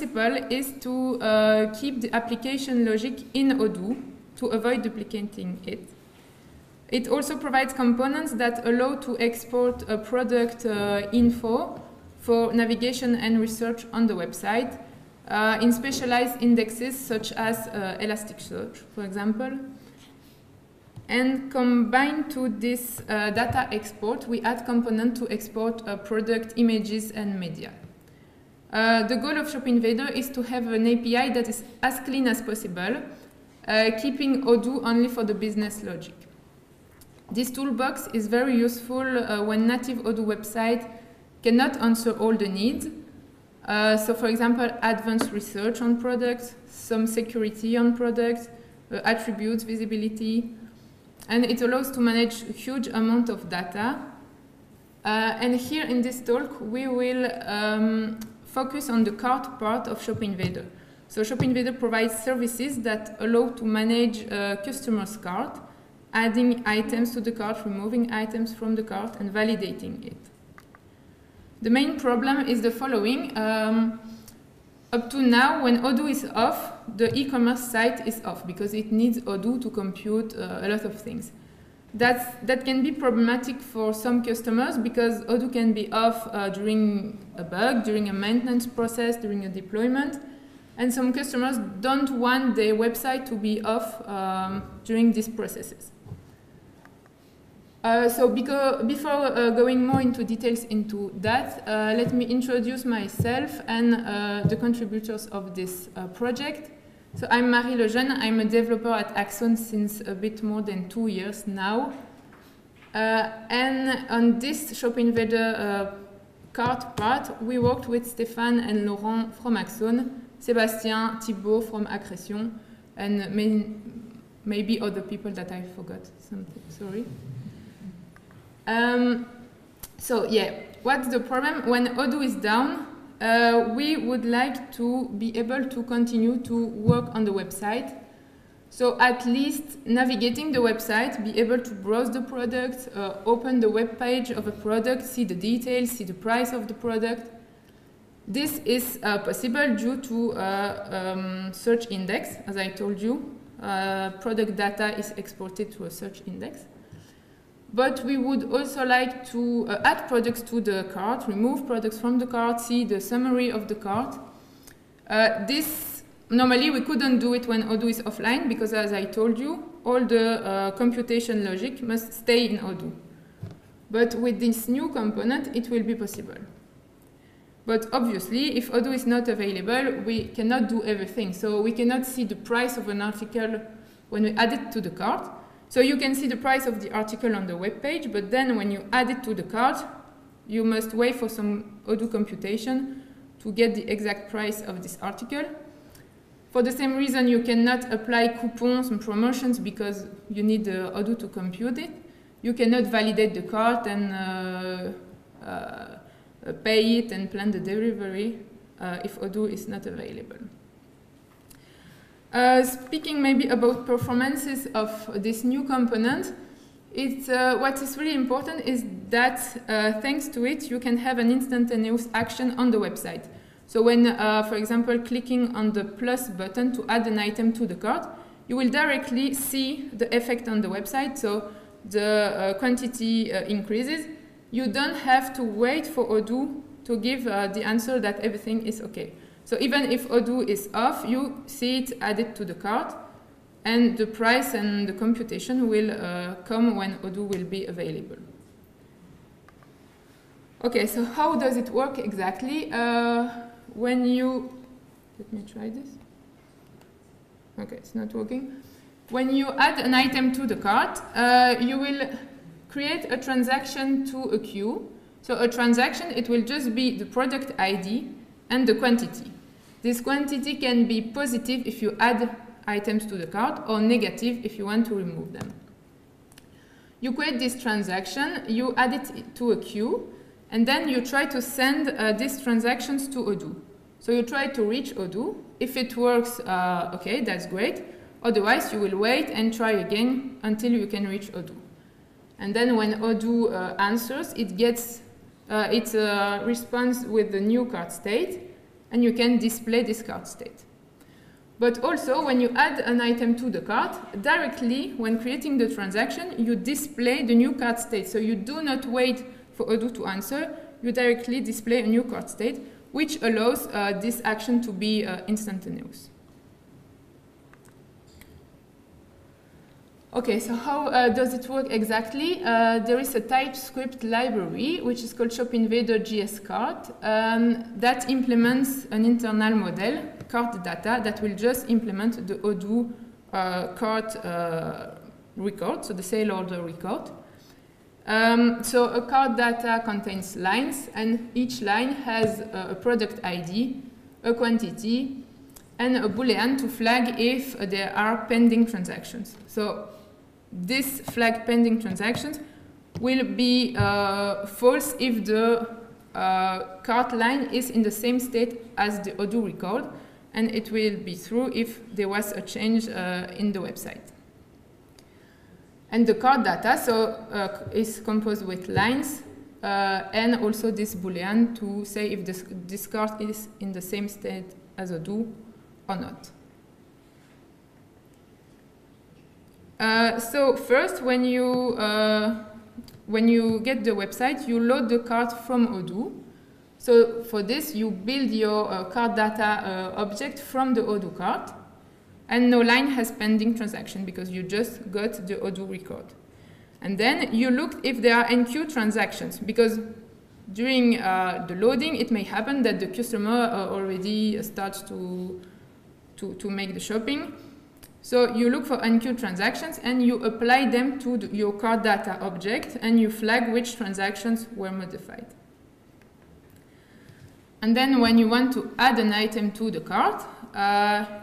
principle is to keep the application logic in Odoo to avoid duplicating it. It also provides components that allow to export a product info for navigation and research on the website in specialized indexes such as Elasticsearch, for example. And combined to this data export, we add component to export product images and media. The goal of ShopInvader is to have an API that is as clean as possible, keeping Odoo only for the business logic. This toolbox is very useful when native Odoo website cannot answer all the needs. So for example, advanced research on products, some security on products, attributes, visibility, and it allows to manage a huge amount of data. And here in this talk, we will focus on the cart part of ShopInvader. So ShopInvader provides services that allow to manage a customer's cart, adding items to the cart, removing items from the cart, and validating it. The main problem is the following. Up to now, when Odoo is off, the e-commerce site is off because it needs Odoo to compute a lot of things. That can be problematic for some customers because Odoo can be off during a bug, during a maintenance process, during a deployment. And some customers don't want their website to be off during these processes. So before going more into details into that, let me introduce myself and the contributors of this project. So I'm Marie Lejeune. I'm a developer at Axon since a bit more than 2 years now. And on this ShopInvader cart part, we worked with Stéphane and Laurent from Axon, Sébastien, Thibaut from Accretion, and maybe other people that I forgot something, sorry. So yeah, what's the problem? When Odoo is down, we would like to be able to continue to work on the website. So at least navigating the website, be able to browse the product, open the web page of a product, see the details, see the price of the product. This is possible due to search index, as I told you. Product data is exported to a search index. But we would also like to add products to the cart, remove products from the cart, see the summary of the cart. Normally we couldn't do it when Odoo is offline because, as I told you, all the computation logic must stay in Odoo. But with this new component, it will be possible. But obviously, if Odoo is not available, we cannot do everything. So we cannot see the price of an article when we add it to the cart. So you can see the price of the article on the web page, but then when you add it to the cart, you must wait for some Odoo computation to get the exact price of this article. For the same reason, you cannot apply coupons and promotions because you need Odoo to compute it. You cannot validate the cart and pay it and plan the delivery if Odoo is not available. Speaking maybe about performances of this new component, what is really important is that thanks to it, you can have an instantaneous action on the website. So when, for example, clicking on the plus button to add an item to the cart, you will directly see the effect on the website. So the quantity increases. You don't have to wait for Odoo to give the answer that everything is okay. So even if Odoo is off, you see it added to the cart, and the price and the computation will come when Odoo will be available. Okay, so how does it work exactly? When you, let me try this. Okay, it's not working. When you add an item to the cart, you will create a transaction to a queue. So a transaction, it will just be the product ID and the quantity. This quantity can be positive if you add items to the cart or negative if you want to remove them. You create this transaction, you add it to a queue, and then you try to send these transactions to Odoo. So you try to reach Odoo. If it works, okay, that's great. Otherwise, you will wait and try again until you can reach Odoo. And then when Odoo answers, it gets its response with the new cart state. and you can display this cart state. But also, when you add an item to the cart, directly when creating the transaction, you display the new cart state. So you do not wait for Odoo to answer, you directly display a new cart state, which allows this action to be instantaneous. Okay, so how does it work exactly? There is a TypeScript library, which is called shopinvader.jscart, that implements an internal model, cart data, that will just implement the Odoo cart record, so the sale order record. So a cart data contains lines, and each line has a product ID, a quantity, and a boolean to flag if there are pending transactions. So this flag pending transactions will be false if the cart line is in the same state as the Odoo record, and it will be true if there was a change in the website. And the cart data is composed with lines and also this boolean to say if this cart is in the same state as Odoo or not. So first, when you get the website, you load the cart from Odoo. So for this, you build your cart data object from the Odoo cart, and no line has pending transaction because you just got the Odoo record. And then you look if there are enqueue transactions, because during the loading, it may happen that the customer already starts to make the shopping. So you look for enqueue transactions and you apply them to your cart data object, and you flag which transactions were modified. And then when you want to add an item to the cart,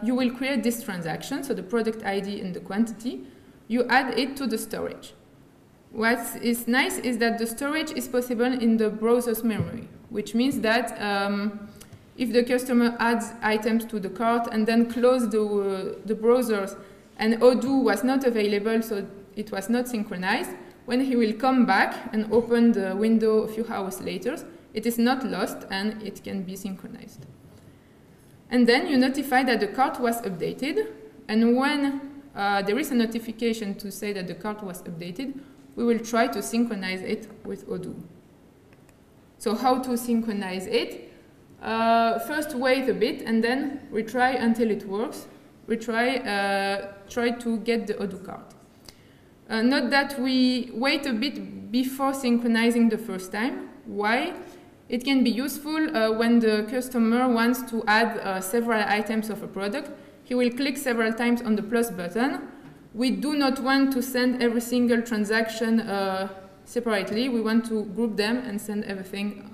you will create this transaction, so the product ID and the quantity. You add it to the storage. What is nice is that the storage is possible in the browser's memory, which means that if the customer adds items to the cart and then close the browsers and Odoo was not available, so it was not synchronized, when he will come back and open the window a few hours later, it is not lost and it can be synchronized. And then you notify that the cart was updated, and when there is a notification to say that the cart was updated, we will try to synchronize it with Odoo. So how to synchronize it? First wait a bit and then retry until it works. Try to get the Odoo cart. Note that we wait a bit before synchronizing the first time. Why? It can be useful when the customer wants to add several items of a product. He will click several times on the plus button. We do not want to send every single transaction separately. We want to group them and send everything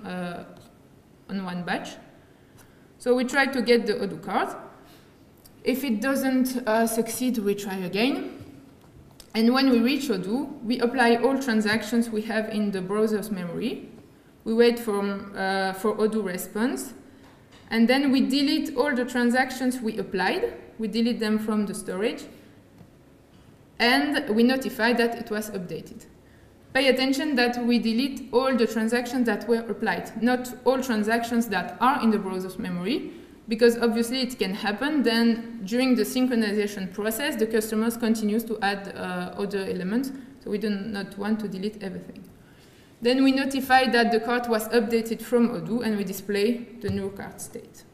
on one batch. So we try to get the Odoo cart. If it doesn't succeed, we try again. And when we reach Odoo, we apply all transactions we have in the browser's memory. We wait for Odoo response. And then we delete all the transactions we applied. We delete them from the storage. And we notify that it was updated. Pay attention that we delete all the transactions that were applied, not all transactions that are in the browser's memory, because obviously it can happen. Then during the synchronization process, the customers continues to add other elements, so we do not want to delete everything. Then we notify that the cart was updated from Odoo, and we display the new cart state.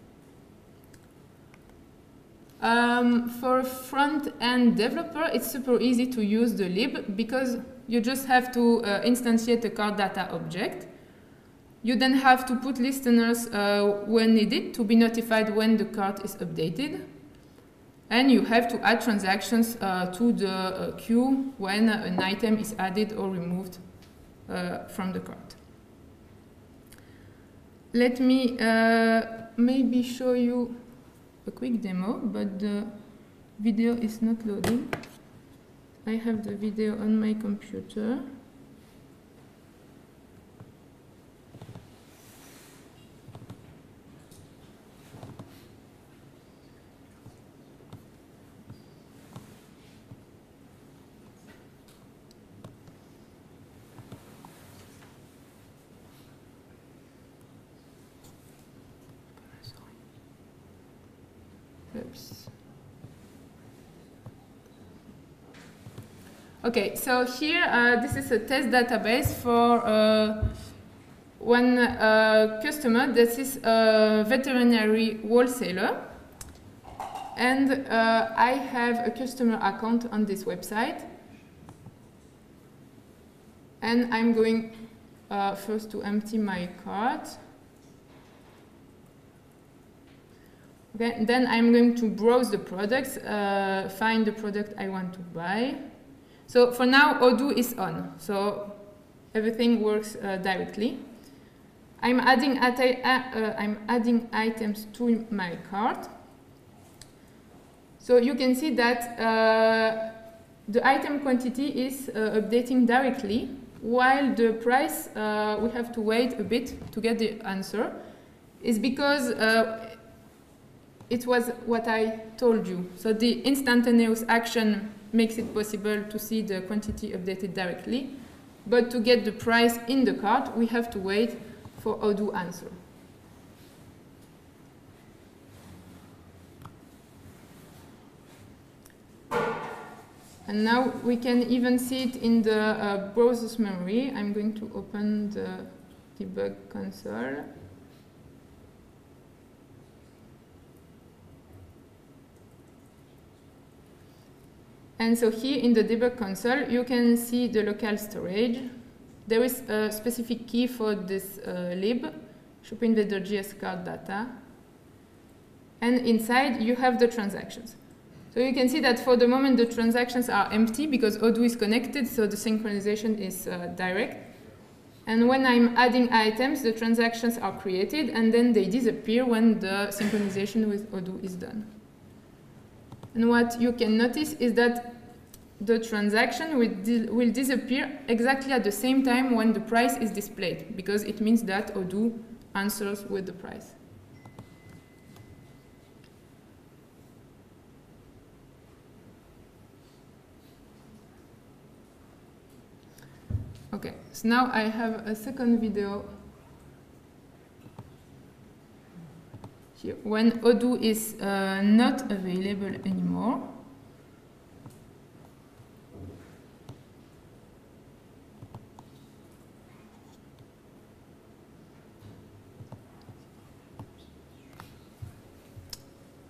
For a front-end developer, it's super easy to use the lib because you just have to instantiate a cart data object. You then have to put listeners when needed to be notified when the cart is updated. And you have to add transactions to the queue when an item is added or removed from the cart. Let me maybe show you a quick demo, but the video is not loading. I have the video on my computer. oops. Okay, so here this is a test database for one customer. This is a veterinary wholesaler, and I have a customer account on this website, and I'm going first to empty my cart. Okay, then I'm going to browse the products, find the product I want to buy. So for now, Odoo is on, so everything works directly. I'm adding items to my cart. So you can see that the item quantity is updating directly, while the price, we have to wait a bit to get the answer, is because it was what I told you. So the instantaneous action makes it possible to see the quantity updated directly. But to get the price in the cart, we have to wait for Odoo answer. And now we can even see it in the browser's memory. I'm going to open the debug console. And so here in the debug console, you can see the local storage. There is a specific key for this lib, shopinvader.js cart data. And inside, you have the transactions. So you can see that for the moment, the transactions are empty because Odoo is connected, so the synchronization is direct. And when I'm adding items, the transactions are created, and then they disappear when the synchronization with Odoo is done. And what you can notice is that the transaction will disappear exactly at the same time when the price is displayed, because it means that Odoo answers with the price. Okay, so now I have a second video here. When Odoo is not available anymore,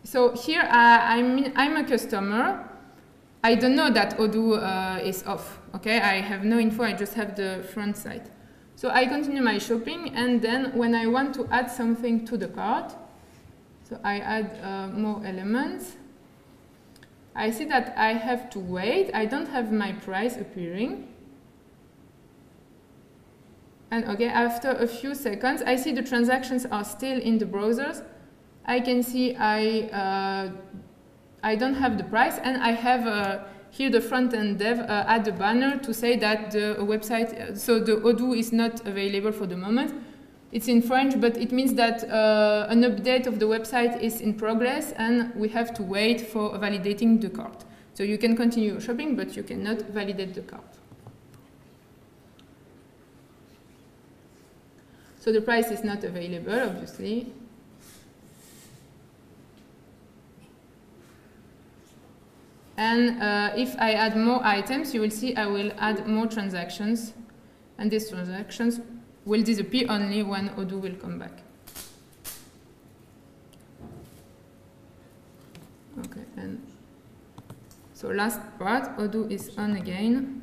so here I'm a customer. I don't know that Odoo is off. Okay, I have no info. I just have the front side. So I continue my shopping, and then when I want to add something to the cart, so I add more elements. I see that I have to wait. I don't have my price appearing. And okay, after a few seconds, I see the transactions are still in the browsers. I can see I don't have the price, and I have here the front-end dev add a banner to say that the website, so the Odoo is not available for the moment. It's in French, but it means that an update of the website is in progress, and we have to wait for validating the cart. So you can continue shopping, but you cannot validate the cart. So the price is not available, obviously. And if I add more items, you will see I will add more transactions, and these transactions will disappear only when Odoo will come back. Okay, and so last part, Odoo is on again.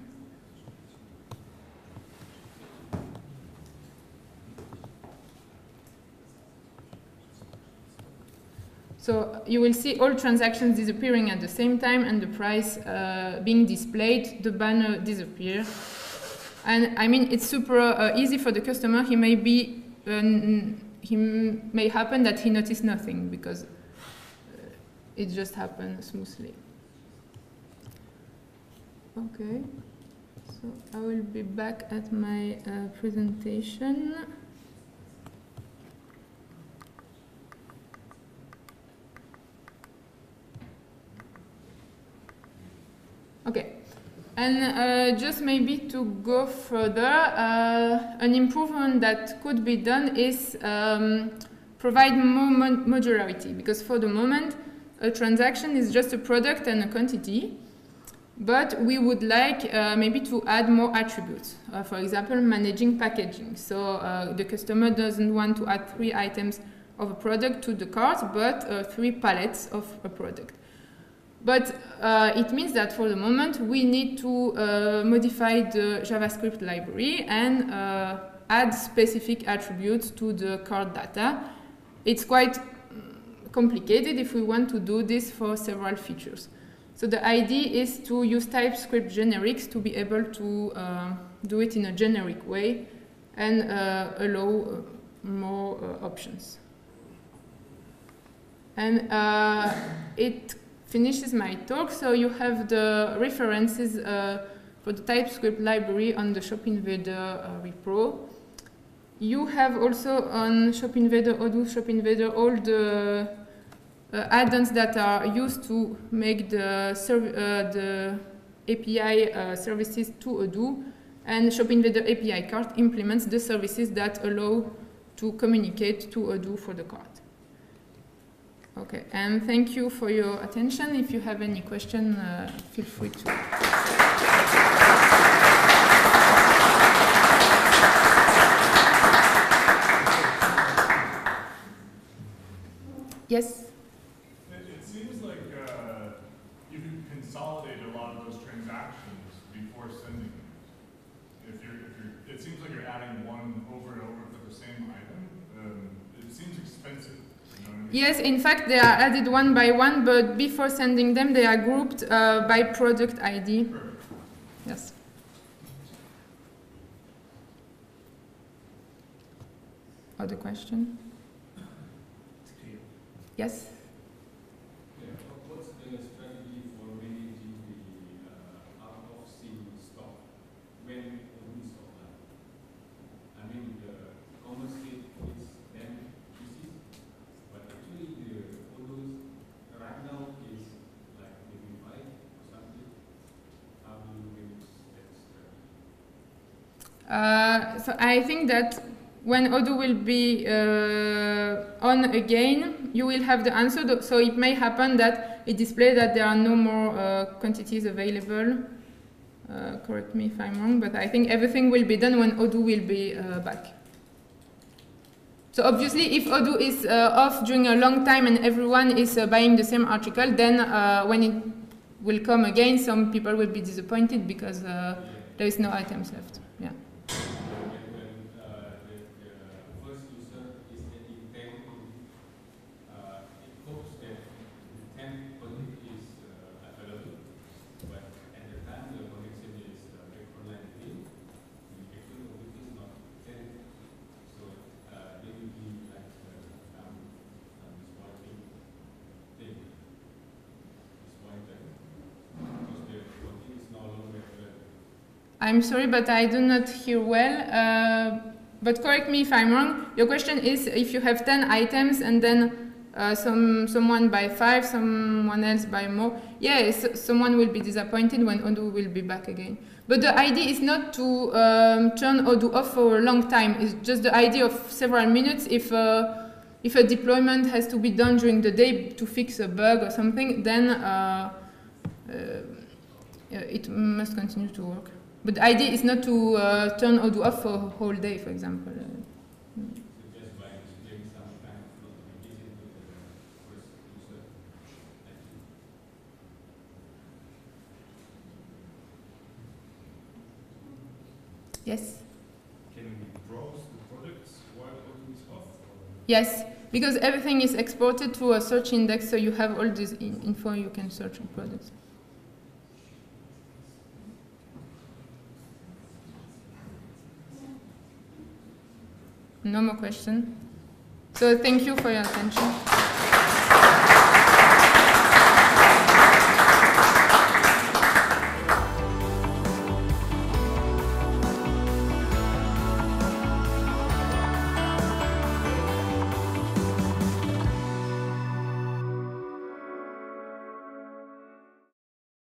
So you will see all transactions disappearing at the same time, and the price being displayed, the banner disappears. And I mean, it's super easy for the customer. He may happen that he noticed nothing because it just happened smoothly. Okay, so I will be back at my presentation. Okay, and just maybe to go further, an improvement that could be done is provide more modularity, because for the moment a transaction is just a product and a quantity, but we would like maybe to add more attributes. For example, managing packaging. So the customer doesn't want to add 3 items of a product to the cart, but 3 pallets of a product. But it means that for the moment we need to modify the JavaScript library and add specific attributes to the cart data. It's quite complicated if we want to do this for several features. So the idea is to use TypeScript generics to be able to do it in a generic way and allow more options. And it finishes my talk. So you have the references for the TypeScript library on the ShopInvader repo. You have also on ShopInvader, Odoo ShopInvader, all the add-ons that are used to make the API services to Odoo, and ShopInvader API cart implements the services that allow to communicate to Odoo for the cart. Okay, and thank you for your attention. If you have any question, feel free to. Yes? It seems like you can consolidate a lot of those transactions before sending them. It seems like you're adding one over and over for the same item. It seems expensive. You know what I mean? Yes, in fact, they are added one by one, but before sending them, they are grouped by product ID. Perfect. Yes. Other question? Yes? Yeah, what's the strategy for managing the out-of-sync stock when we stock that? I mean, the commerce state is 10 pieces, but actually the Odoo's right now is like maybe 5 or something. How do you manage that strategy? So I think that when Odoo will be on again, you will have the answer. So it may happen that it displays that there are no more quantities available. Correct me if I'm wrong, but I think everything will be done when Odoo will be back. So obviously, if Odoo is off during a long time and everyone is buying the same article, then when it will come again, some people will be disappointed because there is no items left. Yeah. I'm sorry, but I do not hear well. But correct me if I'm wrong. Your question is if you have 10 items and then someone buy 5, someone else buy more. Yes, someone will be disappointed when Odoo will be back again. But the idea is not to turn Odoo off for a long time. It's just the idea of several minutes. If a deployment has to be done during the day to fix a bug or something, then it must continue to work. But the idea is not to turn Odoo off for a whole day, for example. Just by displaying some kind of notification to the first user. Yes? Can we browse the products while Odoo is off? Yes, because everything is exported to a search index, so you have all this info you can search on products. No more question. So thank you for your attention.